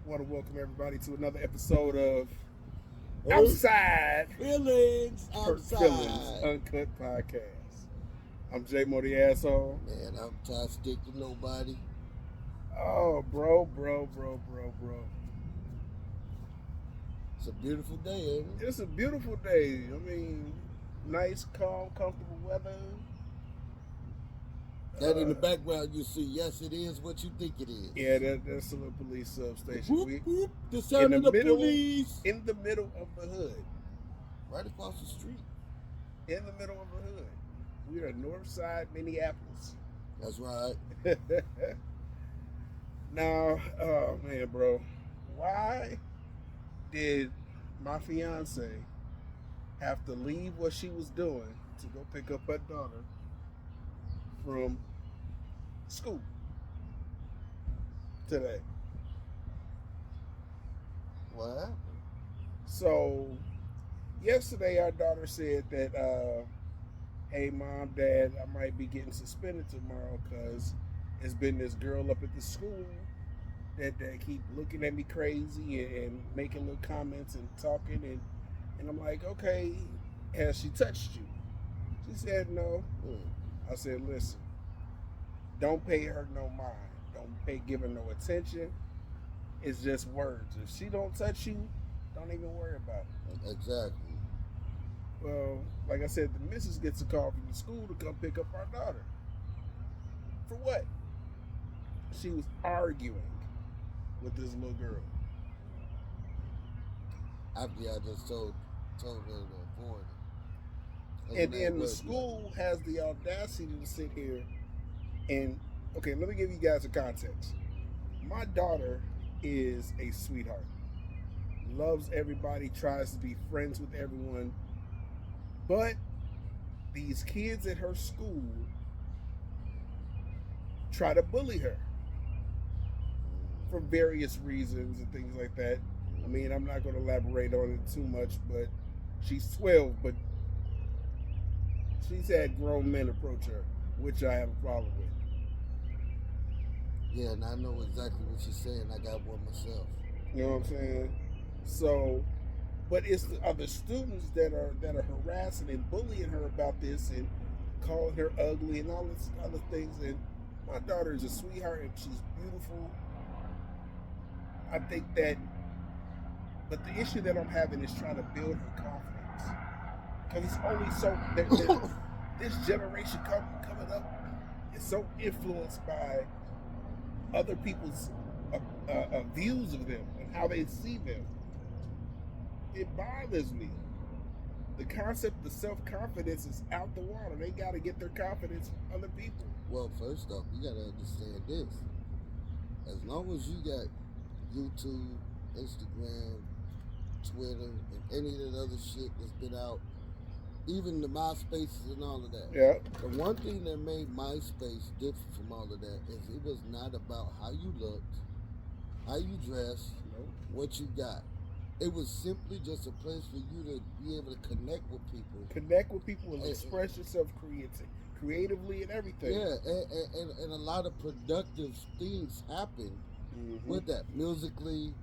Want to welcome everybody to another episode of Earth Outside feelings Hurt Feelings outside. Uncut Podcast. I'm J Mo the asshole. Man, I'm tired of stick to nobody. Oh, bro. It's a beautiful day, ain't it? It's a beautiful day. I mean, nice, calm, comfortable weather. That in the background you see, yes, it is what you think it is. Yeah, that's a little police substation. Whoop, whoop, the in sound of the middle, police. in the middle of the hood. Right across the street. In the middle of the hood. We are north side Minneapolis. That's right. Now, oh man, bro, why did my fiance have to leave what she was doing to go pick up her daughter from school today? What happened? So, yesterday our daughter said that, hey, Mom, Dad, I might be getting suspended tomorrow because there's been this girl up at the school that keep looking at me crazy and making little comments and talking. And I'm like, okay, has she touched you? She said no. I said, listen, don't pay her no mind. Give her no attention. It's just words. If she don't touch you, don't even worry about it. Exactly. Well, like I said, the missus gets a call from the school to come pick up our daughter. For what? She was arguing with this little girl. After I just told her to avoid it. And then the school has the audacity to sit here and, okay, let me give you guys a context. My daughter is a sweetheart. Loves everybody, tries to be friends with everyone. But these kids at her school try to bully her for various reasons and things like that. I mean, I'm not going to elaborate on it too much, but she's 12, but she's had grown men approach her, which I have a problem with. Yeah, and I know exactly what you're saying. I got one myself. You know what I'm saying? So, but it's the other students that are harassing and bullying her about this and calling her ugly and all this other things. And my daughter is a sweetheart and she's beautiful. I think that, but the issue that I'm having is trying to build her confidence. Because it's only so, this generation coming up is so influenced by other people's views of them and how they see them. It bothers me. The concept of self-confidence is out the water. They got to get their confidence from other people. Well, first off, you got to understand this. As long as you got YouTube, Instagram, Twitter, and any of that other shit that's been out, even the MySpaces and all of that. Yeah. The one thing that made MySpace different from all of that is it was not about how you looked, how you dressed, what you got. It was simply just a place for you to be able to connect with people. And express yourself creatively and everything. Yeah, and a lot of productive things happen with that, musically,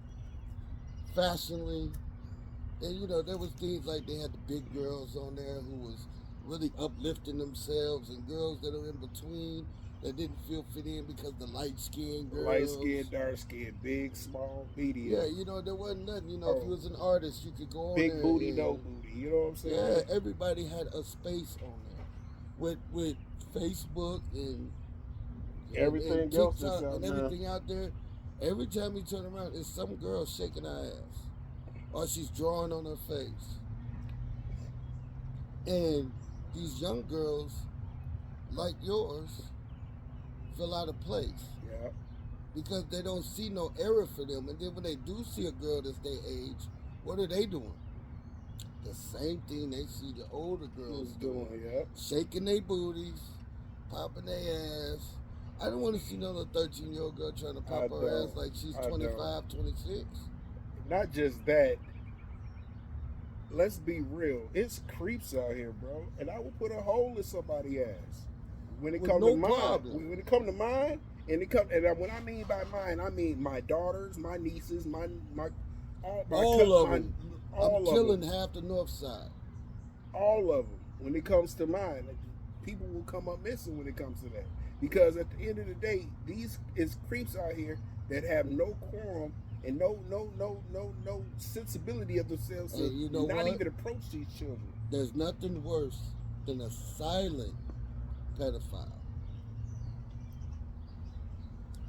fashionally. And there was things like they had the big girls on there who was really uplifting themselves, and girls that are in between that didn't feel fit in because the light-skinned girls. Light-skinned, dark-skinned, big, small, medium. Yeah, there wasn't nothing. If you was an artist, you could go on big there. Big booty, no booty. You know what I'm saying? Yeah, everybody had a space on there. With Facebook and everything and else TikTok out and everything out there, every time you turn around, it's some girl shaking her ass. Or she's drawing on her face. And these young girls, like yours, feel out of place. Yeah. Because they don't see no error for them. And then when they do see a girl that's their age, what are they doing? The same thing they see the older girls doing. Yeah. Shaking their booties, popping their ass. I don't want to see no 13-year-old girl trying to pop her ass like she's 25, 26. Not just that. Let's be real. It's creeps out here, bro. And I will put a hole in somebody's ass. When it comes to mine, And it come, and when I mean by mine, I mean my daughters, my nieces, my all my All of my, them. all I'm of killing them, half the north side. all of them. When it comes to mine, people will come up missing when it comes to that. Because at the end of the day, these is creeps out here that have no quorum and no sensibility of themselves to And you know not what? even approach these children. There's nothing worse than a silent pedophile.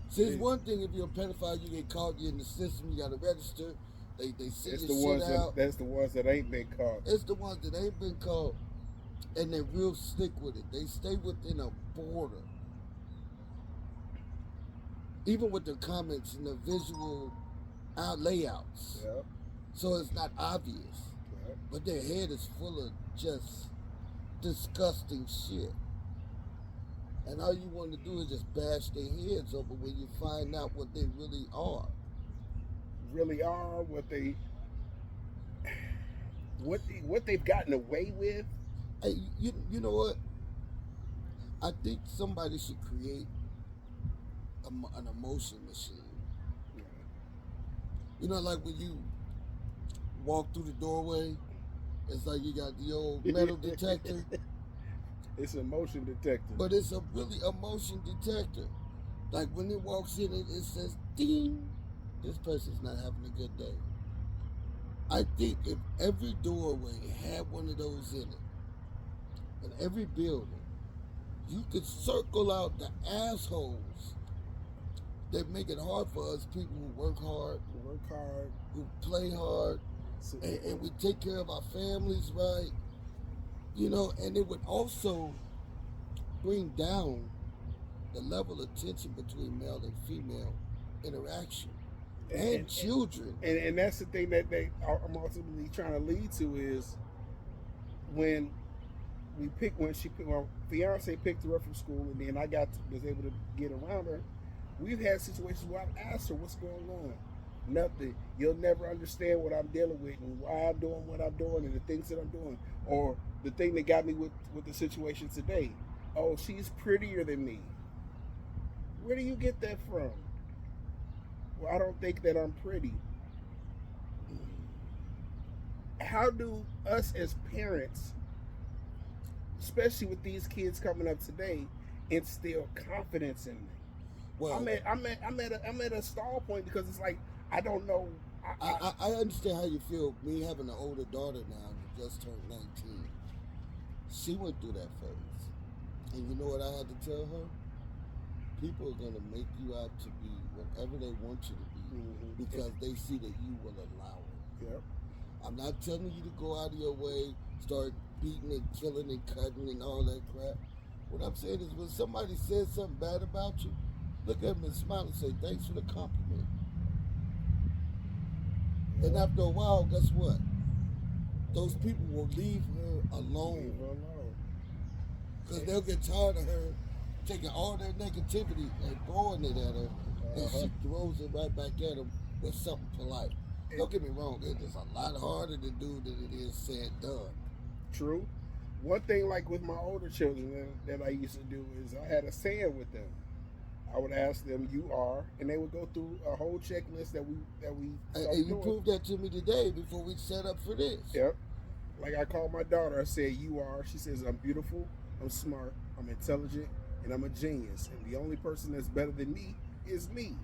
See, it's one thing if you're a pedophile, you get caught, you're in the system, you got to register. They see It's your the shit ones out. that's the ones that ain't been caught. It's the ones that ain't been caught, and they're real slick with it. They stay within a border. Even with the comments and the visual layouts. Yep. So it's not obvious. Yep. But their head is full of just disgusting shit. And all you want to do is just bash their heads over when you find out what they really are. Really are what they've gotten away with. Hey, you know what? I think somebody should create an emotion machine. Yeah. You know, like when you walk through the doorway, it's like you got the old metal detector. It's a motion detector. But it's a really emotion detector. Like when it walks in, it says, ding, this person's not having a good day. I think if every doorway had one of those in it, in every building, you could circle out the assholes that make it hard for us people who work hard, who play hard, and we take care of our families right. You know, and it would also bring down the level of tension between male and female interaction and children. And that's the thing that I'm ultimately trying to lead to is when my fiance picked her up from school, and then I was able to get around her. We've had situations where I've asked her what's going on. Nothing. You'll never understand what I'm dealing with and why I'm doing what I'm doing and the things that I'm doing. Or the thing that got me with the situation today. Oh, she's prettier than me. Where do you get that from? Well, I don't think that I'm pretty. How do us as parents, especially with these kids coming up today, instill confidence in them? Well, I'm at a stall point because it's like I don't know. I understand how you feel. Me having an older daughter now who just turned 19, she went through that phase, and you know what I had to tell her? People are gonna make you out to be whatever they want you to be because they see that you will allow it. Yep. I'm not telling you to go out of your way, start beating and killing and cutting and all that crap. What I'm saying is when somebody says something bad about you, look at them and smile and say, thanks for the compliment. And after a while, guess what? Those people will leave her alone. Because they'll get tired of her taking all their negativity and throwing it at her, and she throws it right back at them with something polite. Don't get me wrong, it's a lot harder to do than it is said done. True. One thing, like with my older children that I used to do is I had a saying with them. I would ask them, "You are," and they would go through a whole checklist that we. And you proved that to me today before we set up for this. Yep. Like I called my daughter. I said, "You are." She says, "I'm beautiful. I'm smart. I'm intelligent, and I'm a genius. And the only person that's better than me is me."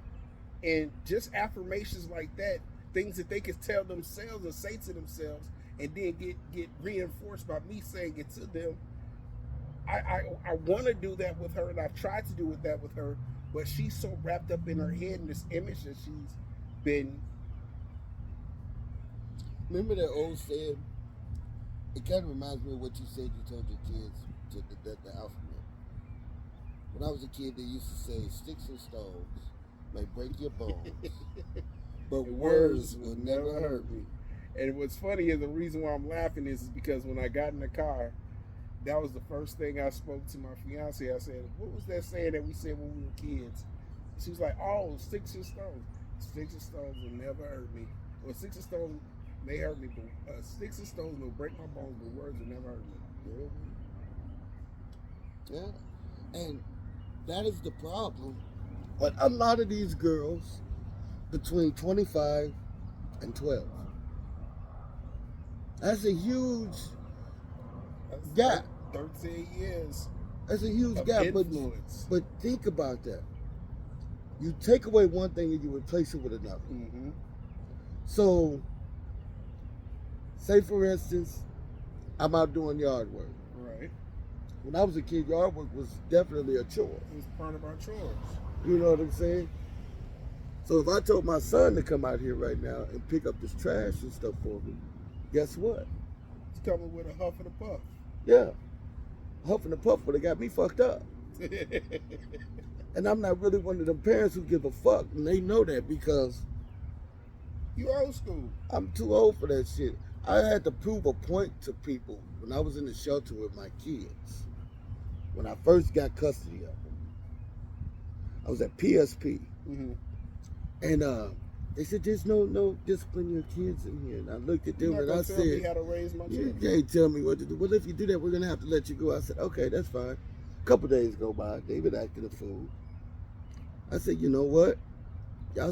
And just affirmations like that, things that they can tell themselves and say to themselves, and then get reinforced by me saying it to them. I want to do that with her, and I've tried to do that with her, but she's so wrapped up in her head in this image that she's been. Remember that old saying? It kind of reminds me of what you said you told your kids to the alphabet. When I was a kid, they used to say, "Sticks and stones may break your bones, but words will never hurt me." And what's funny is the reason why I'm laughing is because when I got in the car, that was the first thing I spoke to my fiance. I said, "What was that saying that we said when we were kids?" She was like, "Oh, sticks and stones. Sticks and stones will never hurt me. Well, sticks and stones may hurt me, but sticks and stones will break my bones, but words will never hurt me." Yeah. And that is the problem But a lot of these girls between 25 and 12. That's a huge That's gap. 13 years That's a huge of gap. influence. But think about that. You take away one thing and you replace it with another. Mm-hmm. So, say for instance, I'm out doing yard work. Right. When I was a kid, yard work was definitely a chore. It was part of our chores. You know what I'm saying? So if I told my son to come out here right now and pick up this trash and stuff for me, guess what? It's coming with a huff and a puff. Yeah. Huff and a puff would have got me fucked up. And I'm not really one of them parents who give a fuck. And they know that because You old school. I'm too old for that shit. I had to prove a point to people when I was in the shelter with my kids. When I first got custody of them. I was at PSP. Mm-hmm. And they said, there's no discipline your kids in here. And I looked at them You're and not I gonna tell me said, how to raise my you children. can't tell me what to do. Well, if you do that, we're going to have to let you go. I said, okay, that's fine. A couple days go by. David acted a fool. I said, you know what? Y'all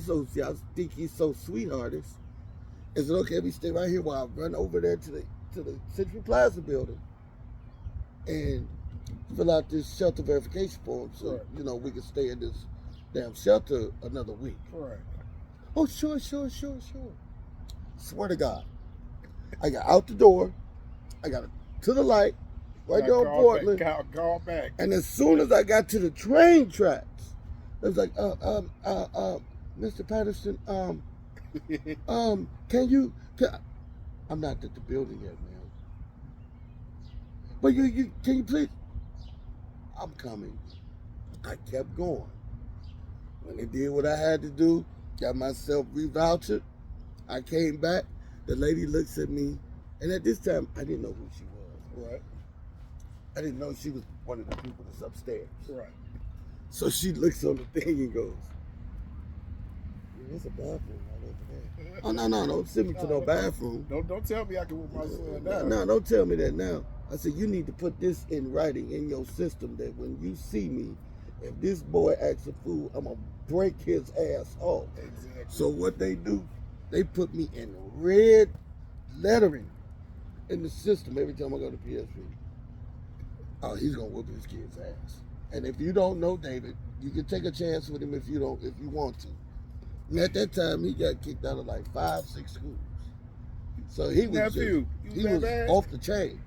think he's so sweethearted. Is it okay if we stay right here while I run over there to the Century Plaza building and fill out this shelter verification form so, Right. We can stay in this damn shelter another week? Right. Oh, sure. Swear to God. I got out the door. I got to the light right there on Portland. Call back. And as soon as I got to the train tracks, it was like, Mr. Patterson, I'm not at the building yet, man. But can you please? I'm coming. I kept going. When they did what I had to do, got myself revouchered, I came back. The lady looks at me, and at this time, I didn't know who she was. Right. I didn't know she was one of the people that's upstairs. Right. So she looks on the thing and goes, there's a bathroom right over there. Oh, no, don't send me to no bathroom. Don't tell me I can whoop my son down. No, don't tell me that now. I said, you need to put this in writing in your system that when you see me, if this boy acts a fool, I'm going to break his ass off. Exactly. So what they do, they put me in red lettering in the system every time I go to PSP. Oh, he's going to whoop his kid's ass. And if you don't know David, you can take a chance with him if you want to. And at that time, he got kicked out of like 5, 6 schools. So he was Nephew, he was bad? off the chain.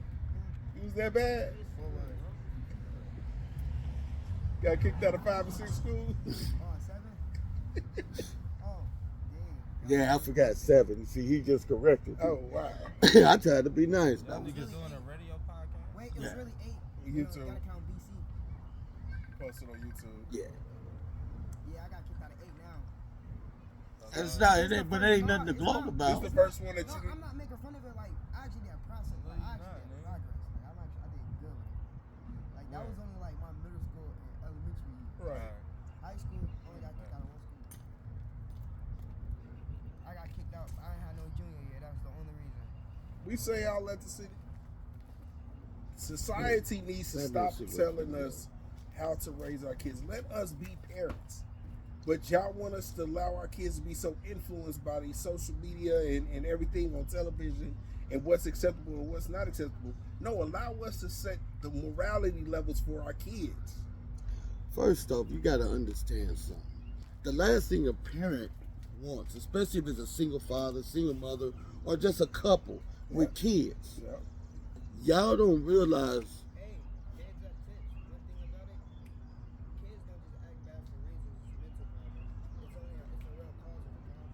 He was that bad? Got kicked out of 5 or 6 schools? Yeah, I forgot 7. See, he just corrected me. Oh, wow. I tried to be nice. Y'all niggas doing a radio podcast? Wait, it was really 8. YouTube. You gotta count BC. Posted on YouTube. Yeah. Yeah, I got kicked out of 8 now. It's not, but it ain't nothing to gloat This about. the first one that No, you I'm not making fun of it. Like, I actually did process. No, Like, you're I actually not, did progress. Like, I did good with it. Like, that was only like my middle school and elementary year. Right. High school, only got kicked out of 1 school. I got kicked out. I ain't had no junior year. That's the only reason. We say all that to city. Society needs to That stop makes it telling work. us how to raise our kids. Let us be parents. But y'all want us to allow our kids to be so influenced by these social media and everything on television and what's acceptable and what's not acceptable. No, allow us to set the morality levels for our kids. First off, you got to understand something. The last thing a parent wants, especially if it's a single father, single mother, or just a couple with kids, Yeah. y'all don't realize Hey, heads up tips. One thing about it, kids don't just act bad for reasons. It's mental problem. It's a real cause of the problem.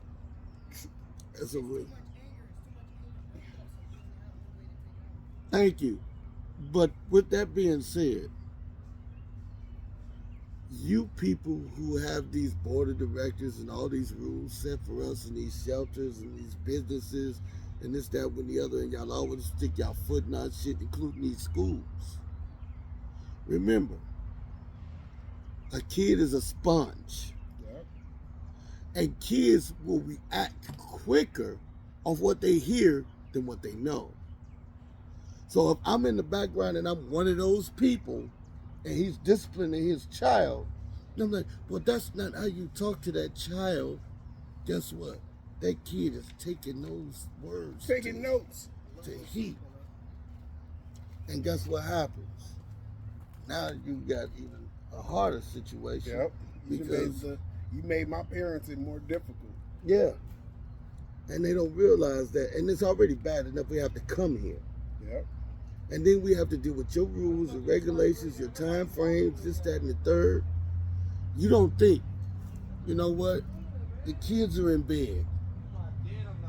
it's a real. Too much anger. It's too much anger. Built up, so you only have one way to take it out. Thank you. But with that being said, you people who have these board of directors and all these rules set for us in these shelters and these businesses and this, that, and the other, and y'all always stick y'all foot in our shit, including these schools. Remember, a kid is a sponge, Yeah. and kids will react quicker of what they hear than what they know. So if I'm in the background and I'm one of those people, and he's disciplining his child, And I'm like, well, that's not how you talk to that child. Guess what? That kid is taking those words. Taking notes. To heat. And guess what happens? Now you got even a harder situation. Yep. Because You made my parenting more difficult. yeah. And they don't realize that. And it's already bad enough we have to come here. Yep. And then we have to deal with your rules and regulations, your time frames, this, that, and the third. You don't think, you know what? The kids are in bed.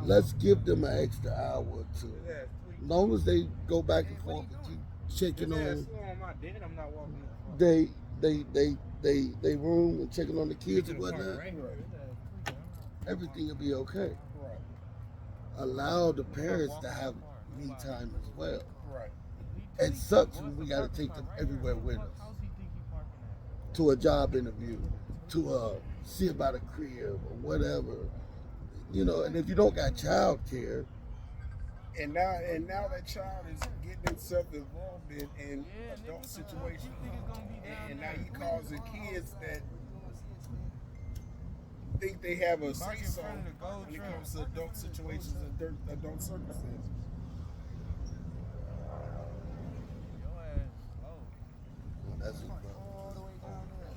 Let's give them an extra hour or two. As long as they go back and forth and keep checking on they room and checking on the kids and whatnot, everything will be okay. Right. Allow the parents to have me time as well. Right. It sucks when we got to take them everywhere with us. To a job interview, to see about a crib or whatever. You know, and if you don't got child care. And now that child is getting himself involved in adult situations. And now you causing kids that think they have a say-so when it comes to adult situations and adult circumstances. That's it, bro. All the way down there.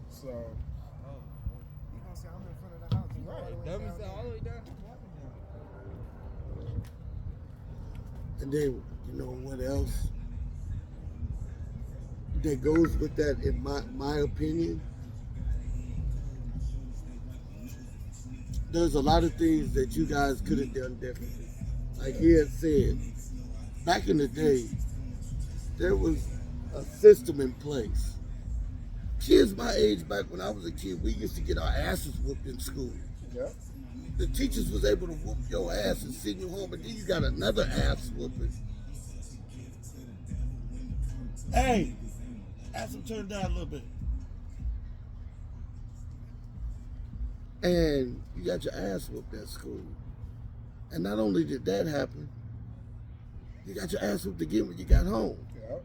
So, You gonna say I'm in front of the house? You all the way down there. And then, you know what else that goes with that, in my opinion? There's a lot of things that you guys could have done differently. Like he had said, back in the day, there was a system in place. Kids my age, back when I was a kid, we used to get our asses whooped in school. yeah. The teachers was able to whoop your ass and send you home, and then you got another ass whooping. Hey, ask him to turn down a little bit. And you got your ass whooped at school. And not only did that happen, you got your ass whooped again when you got home. Yeah.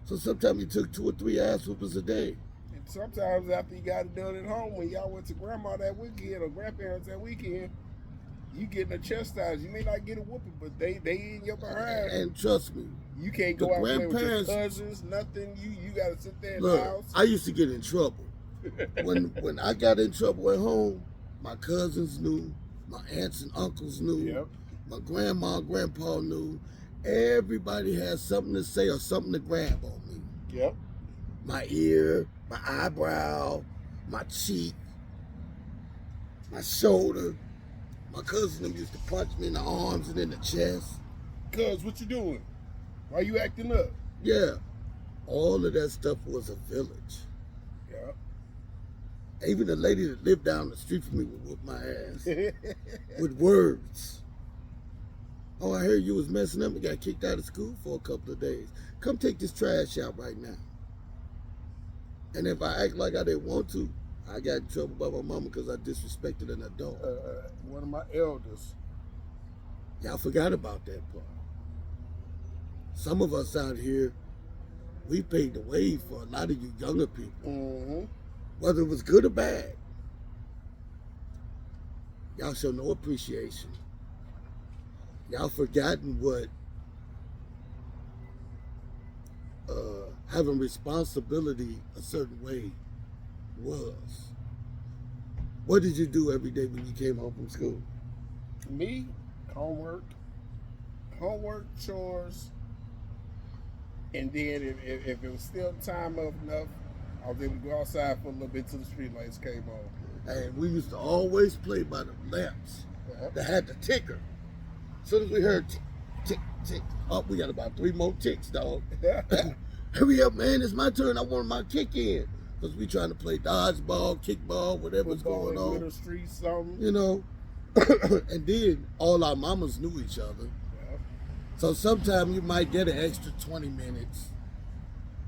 So sometimes you took 2 or 3 ass whoopers a day. And sometimes after you got it done at home, when y'all went to grandma that weekend or grandparents that weekend, you getting a chastised. You may not get a whooping, but they in your behind. And trust me, You can't go the out there with your grandparents- cousins, nothing. You got to sit there in look, the house. I used to get in trouble. When I got in trouble at home, my cousins knew, my aunts and uncles knew, Yep. my grandma and grandpa knew. Everybody had something to say or something to grab on me. Yep. My ear, my eyebrow, my cheek, my shoulder. My cousin them used to punch me in the arms and in the chest. Cuz, what you doing? Why you acting up? Yeah, all of that stuff was a village. Yep. Even the lady that lived down the street from me would whoop my ass with words. Oh, I heard you was messing up and got kicked out of school for a couple of days. Come take this trash out right now. And if I act like I didn't want to, I got in trouble by my mama because I disrespected an adult. One of my elders. Y'all forgot about that part. Some of us out here, we paid the way for a lot of you younger people, Mm-hmm. whether it was good or bad. Y'all show no appreciation. Y'all forgotten what having responsibility a certain way was. What did you do every day when you came home from school? Me, homework, chores, and then if it was still time enough, I was able to go outside for a little bit till the street lights came on. And we used to always play by the lamps Uh-huh. that had the ticker. As soon as we heard tick, tick, tick, oh, we got about 3 more ticks, dog. Hurry up, man, it's my turn. I want my kick in. Because we trying to play dodgeball, kickball, whatever's Football going in on. Middle Street, something. You know. And then all our mamas knew each other. Yeah. So sometimes you might get an extra 20 minutes.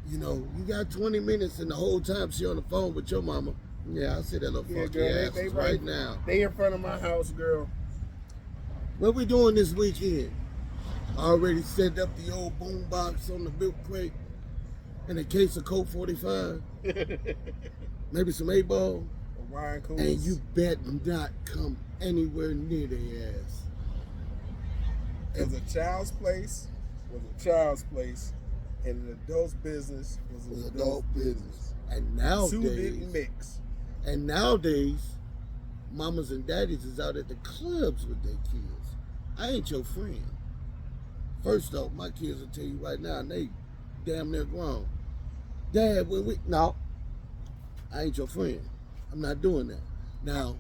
You know, you got 20 minutes and the whole time she on the phone with your mama. Yeah, I see that little Yeah, funky girl, ass they right now. They in front of my house, girl. What we doing this weekend? I already set up the old boom box on the milk crate. and a case of Coke 45, maybe some 8-ball, wine coolers. and you bet not come anywhere near their ass. Because a child's place was a child's place, and an adult's business was It was an adult adult's business. And Two didn't nowadays, mix. mamas and daddies is out at the clubs with their kids. I ain't your friend. First off, my kids will tell you right now, and they damn near grown. Dad, no, I ain't your friend. I'm not doing that. Now,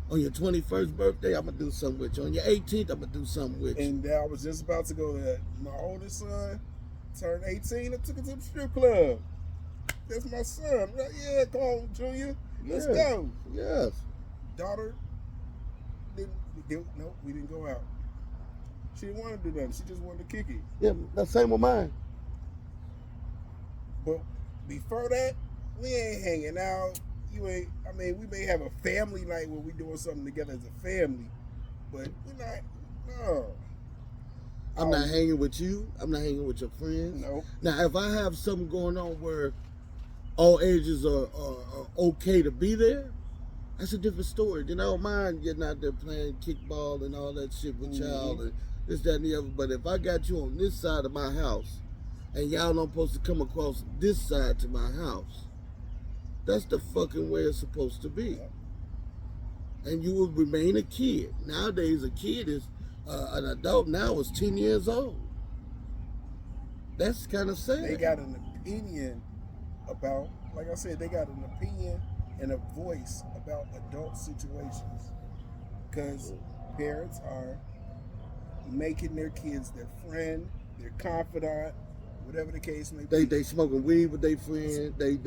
on your 21st birthday, I'm gonna do something with you. On your 18th, I'm gonna do something with you. And I was just about to go there. My oldest son turned 18 and took him to the strip club. That's my son. I'm like, yeah, come on, Junior. Let's Yeah. go. Yes. Daughter, no, we didn't go out. She didn't want to do nothing. She just wanted to kick it. Yeah, the same with mine. But before that, we ain't hanging out. We may have a family night where we doing something together as a family, but we're not. No. I'm not hanging with you. I'm not hanging with your friends. No. Now, if I have something going on where all ages are okay to be there, that's a different story. Then I don't mind getting out there playing kickball and all that shit with y'all and this, that, and the other. But if I got you on this side of my house and y'all not supposed to come across this side to my house, that's the fucking way it's supposed to be. And you will remain a kid. Nowadays, a kid is an adult now is 10 years old. That's kind of sad. They got an opinion about, like I said, they got an opinion and a voice about adult situations. Because parents are making their kids their friend, their confidant, whatever the case may be. They smoking weed with their friends. They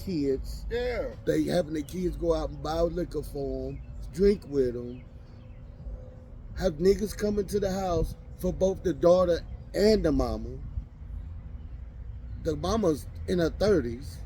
kids. Yeah. They having their kids go out and buy liquor for them, drink with them. Have niggas coming to the house for both the daughter and the mama. The mama's in her 30s.